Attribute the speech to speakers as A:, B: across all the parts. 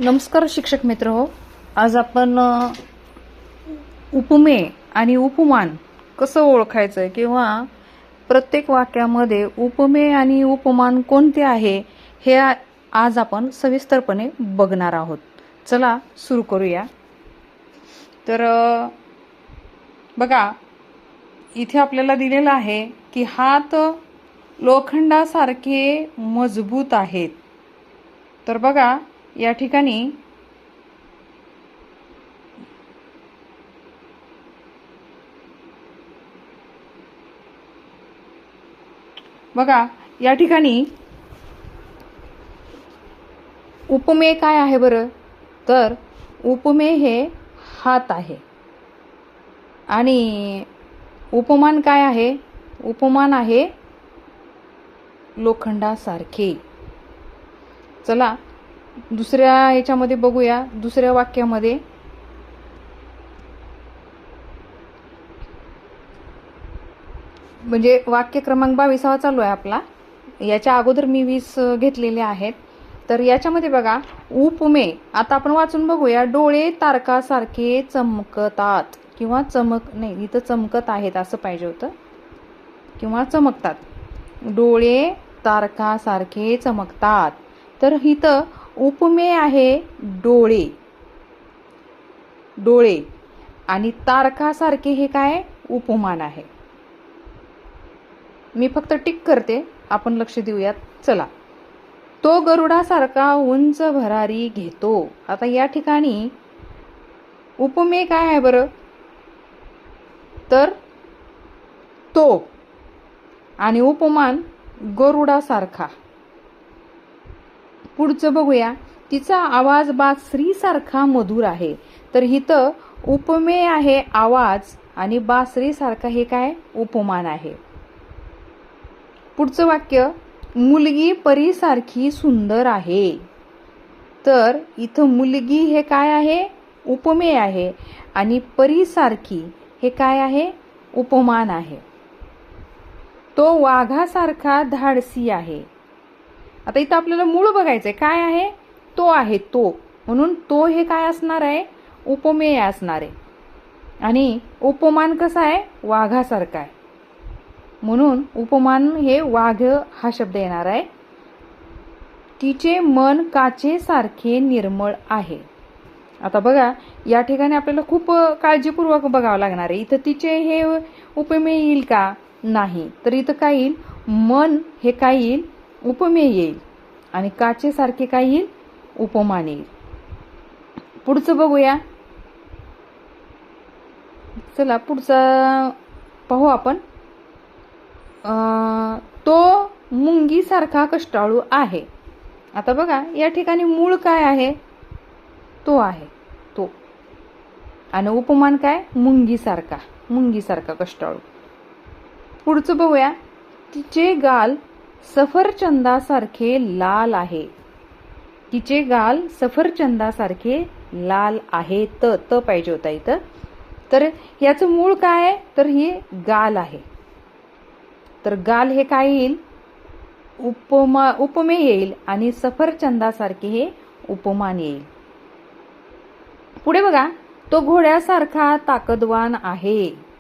A: नमस्कार शिक्षक मित्र हो. आज आपण उपमेय आणि उपमान कसं ओळखायचं किंवा प्रत्येक वाक्यामध्ये उपमेय आणि उपमान कोणते आहे हे आज आपण सविस्तरपणे बघणार आहोत. चला सुरू करूया. तर बघा, इथे आपल्याला दिलेलं आहे की हात लोखंडासारखे मजबूत आहेत. तर बघा, या ठिकाणी उपमेय काय आहे बरं? तर उपमेय हे हात आहे आणि उपमान काय आहे? उपमान आहे लोखंडासारखे. चला दुसऱ्या ह्याच्यामध्ये बघूया. दुसऱ्या वाक्यामध्ये म्हणजे वाक्य क्रमांक 22 चालू आहे आपला. याच्या अगोदर मी 20 घेतलेले आहेत. तर याच्यामध्ये बघा, उपमेय आता आपण वाचून बघूया. डोळे तारकासारखे चमकतात किंवा इथं चमकत आहेत असं पाहिजे होतं, किंवा चमकतात. डोळे तारकासारखे चमकतात. तर इथं उपमेय आहे डोळे आणि तारकासारखे हे काय? उपमान आहे. मी फक्त टिक करते, आपण लक्ष देऊयात. चला, तो गरुडासारखा उंच भरारी घेतो. आता या ठिकाणी उपमेय काय आहे बरं? तर तो, आणि उपमान गरुडासारखा. पुढचं बघूया. तिचा आवाज बासरीसारखा मधुर आहे. तर इथं उपमेय आहे आवाज आणि बासरीसारखा हे काय? उपमान आहे. पुढचं वाक्य, मुलगी परीसारखी सुंदर आहे. तर इथं मुलगी हे काय आहे? उपमेय आहे आणि परीसारखी हे काय आहे? उपमान आहे. तो वाघासारखा धाडसी आहे. आता इथं आपल्याला मूळ बघायचंय. काय आहे? तो आहे तो, म्हणून तो हे काय असणार आहे? उपमेय असणार आहे. आणि उपमान कसा आहे? वाघासारखा आहे, म्हणून उपमान हे वाघ हा शब्द येणार आहे. तिचे मन काचेसारखे निर्मळ आहे. आता बघा, या ठिकाणी आपल्याला खूप काळजीपूर्वक बघावं लागणार आहे. इथं तिचे हे उपमेय येईल का? नाही. तर इथं काय येईल? मन हे काय येईल? उपमेय येईल आणि काचेसारखे काय येईल? उपमान येईल. पुढचं बघूया. चला पुढचा पाहू आपण. तो मुंगीसारखा कष्टाळू आहे. आता बघा, या ठिकाणी मूळ काय आहे? तो आहे तो, आणि उपमान काय? मुंगीसारखा कष्टाळू. पुढचं बघूया. तिचे गाल सफरचंदासारखे लाल आहे. तिचे गाल सफरचंदासारखे लाल आहे. त पाहिजे होता इथं. तर याचं मूळ काय आहे? तर हे गाल आहे. तर गाल हे काय येईल? उपमेय येईल आणि सफरचंदासारखे हे उपमान येईल. पुढे बघा. तो घोड्यासारखा ताकदवान आहे.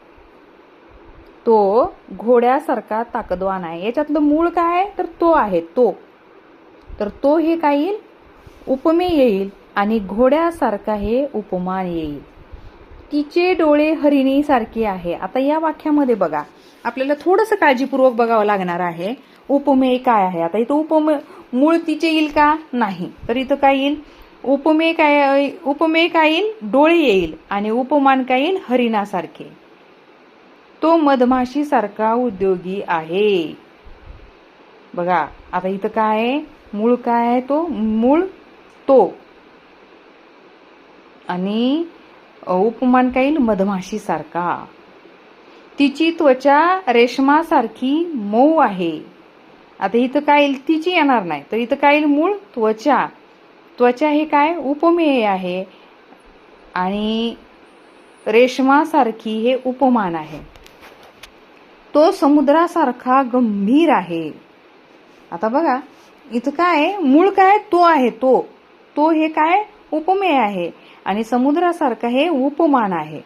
A: तो घोड्यासारखा ताकदवान आहे. याच्यातलं मूळ काय आहे? तर तो आहे तो. तर तो हे काय येईल? उपमेय येईल आणि घोड्यासारखा हे उपमान येईल. तिचे डोळे हरिणीसारखे आहे. आता या वाक्यामध्ये बघा, आपल्याला थोडंसं काळजीपूर्वक बघावं लागणार आहे. उपमेय काय आहे? आता इथं मूळ तिचे येईल का? नाही. तर इथं काय येईल? उपमेय काय येईल? डोळे येईल आणि उपमान काय येईल? हरिणासारखे. तो मधमाशीसारखा उद्योगी आहे. बघा, आता इथं काय आहे? मूळ काय आहे? तो मूळ तो, आणि उपमान काय येईल? मधमाशीसारखा. तिची त्वचा रेशमासारखी मऊ आहे. आता इथं काय येईल? तिची येणार नाही. तर इथं काय येईल? मूळ त्वचा हे काय? उपमेय आहे आणि रेशमासारखी हे उपमान आहे. तो समुद्रासारखा गंभीर आहे. आता बघा, इथं काय आहे? मूळ काय? तो आहे तो, तो हे काय उपमेय आहे आणि समुद्रासारखा हे उपमान आहे.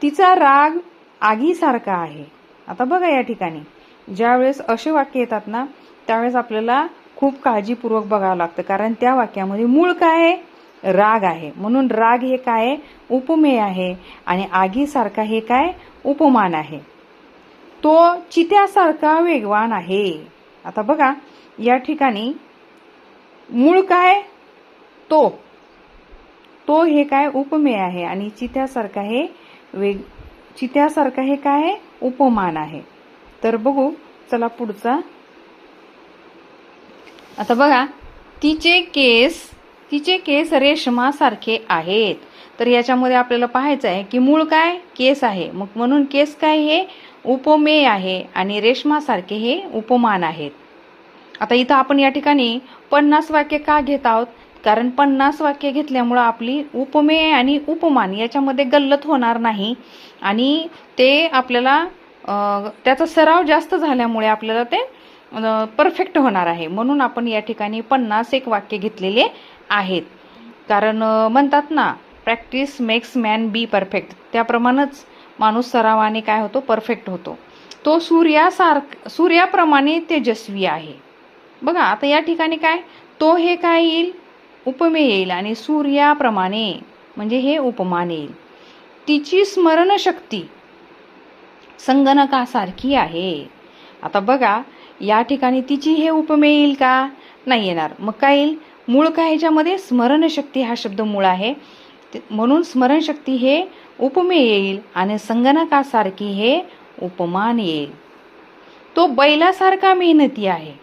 A: तिचा राग आगीसारखा आहे. आता बघा या ठिकाणी ज्यावेळेस असे वाक्य येतात ना त्यावेळेस आपल्याला खूप काळजीपूर्वक बघावं लागतं, कारण त्या वाक्यामध्ये मूळ काय आहे, राग आहे. म्हणून राग हे काय उपमेय आहे आणि आगीसारखा हे काय उपमान आहे. तो चित्यासारखा वेगवान आहे. आता बघा या ठिकाणी मूळ काय तो हे काय उपमेय आहे आणि चित्यासारखा हे काय उपमान आहे. तर बघू चला पुढचा. आता बघा तिचे केस रेशमासारखे आहेत. तर याच्यामध्ये आपल्याला पाहायचं आहे की मूळ काय केस आहे, मग म्हणून केस काय हे उपमेय आहे आणि रेशमासारखे हे उपमान आहेत. आता इथं आपण या ठिकाणी 50 वाक्य का घेत आहोत, कारण 50 वाक्य घेतल्यामुळं आपली उपमेय आणि उपमान याच्यामध्ये गल्लत होणार नाही आणि ते आपल्याला त्याचा सराव जास्त झाल्यामुळे आपल्याला ते परफेक्ट होणार आहे. म्हणून आपण या ठिकाणी 51 वाक्य घेतलेले आहेत. कारण म्हणतात ना practice makes man be perfect, त्याप्रमाणेच माणूस सरावाने काय होतो परफेक्ट होतो. तो सूर्याप्रमाणे तेजस्वी आहे. बघा आता या ठिकाणी काय तो हे काय येईल उपमेय येईल आणि सूर्याप्रमाणे म्हणजे हे उपमान येईल. तिची स्मरणशक्ती संगणकासारखी आहे. आता बघा या ठिकाणी तिची हे उपमेय येईल का, नाही येणार. मग काय येईल मूळ काय ह्याच्यामध्ये स्मरणशक्ती हा शब्द मूळ आहे, म्हणून स्मरणशक्ती हे उपमेय येईल आणि संगणकासारखी हे उपमान येईल. तो बैलासारखा मेहनती आहे.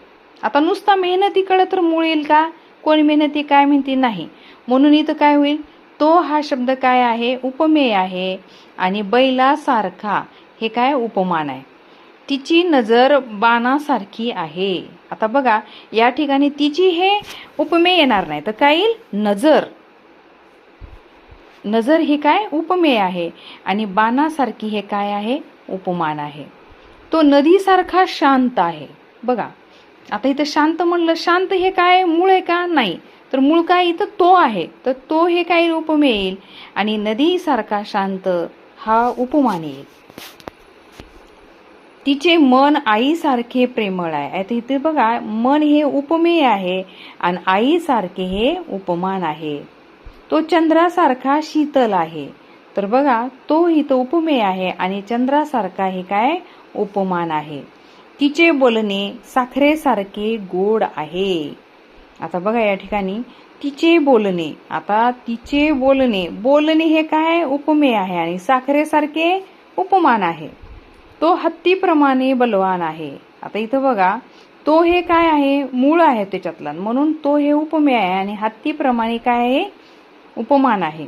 A: आता नुसता मेहनती कळत तर मूळ येईल का, कोण मेहनती काय म्हणते नाही. म्हणून इथं काय होईल तो हा शब्द काय आहे उपमेय आहे आणि बैलासारखा हे काय उपमान आहे. तिची नजर बाणासारखी आहे. आता बघा या ठिकाणी तिची हे उपमेय येणार नाही तर काय येईल नजर हे काय उपमेय आहे आणि बाणासारखी हे काय आहे उपमान आहे. तो नदीसारखा शांत आहे. बघा आता इथं शांत म्हणलं, शांत हे काय मूळ आहे का, नाही. तर मूळ काय इथं तो आहे, तर तो हे काय उपमेय येईल आणि नदीसारखा शांत हा उपमान येईल. तिचे मन आईसारखे प्रेमळ आहे. आता इथे बघा मन हे उपमेय आहे आणि आईसारखे हे उपमान आहे. तो चंद्रासारखा शीतल आहे. तर बघा तो इथं उपमेय आहे आणि चंद्रासारखा हे काय उपमान आहे. तिचे बोलणे साखरेसारखे गोड आहे. आता बघा या ठिकाणी तिचे बोलणे, आता तिचे बोलणे हे काय उपमेय आहे आणि साखरेसारखे उपमान आहे. तो हत्तीप्रमाणे बलवान आहे. आता इथं बघा तो हे काय आहे मूळ आहे त्याच्यातला, म्हणून तो हे उपमेय आहे आणि हत्तीप्रमाणे काय आहे उपमान आहे.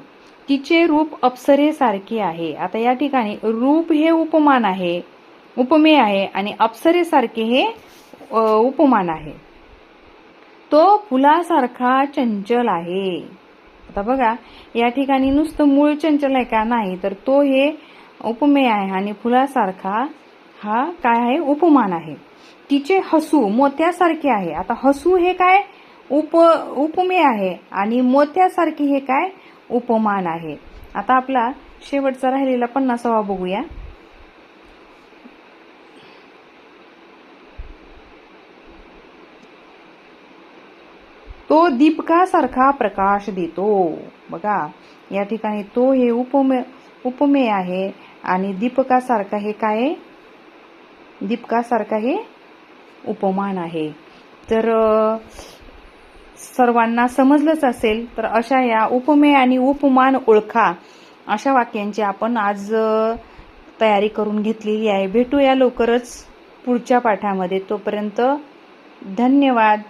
A: तिचे रूप अप्सरेसारखे आहे. आता या ठिकाणी रूप हे उपमान आहे उपमेय आहे आणि अप्सरेसारखे हे उपमान आहे. तो फुलासारखा चंचल आहे. आता बघा या ठिकाणी नुसतं मूळ चंचल आहे का, नाही. तर तो हे उपमेय आहे आणि फुलासारखा हा काय आहे उपमान आहे. तिचे हसू मोत्यासारखे आहे. आता हसू हे काय उपमेय आहे आणि मोत्यासारखे हे काय उपमान आहे. आता आपला शेवटचा राहिलेला 50वा बघूया. तो दीपकासारखा प्रकाश देतो. बघा या ठिकाणी तो हे उपमेय आहे आणि दीपकासारखा हे काय दीपकासारखा हे उपमान आहे. तर सर्वांना समजलंच असेल. तर अशा या उपमेय आणि उपमान ओळखा अशा वाक्यांची आपण आज तयारी करून घेतलेली आहे. भेटूया लवकरच पुढच्या पाठामध्ये. तोपर्यंत धन्यवाद.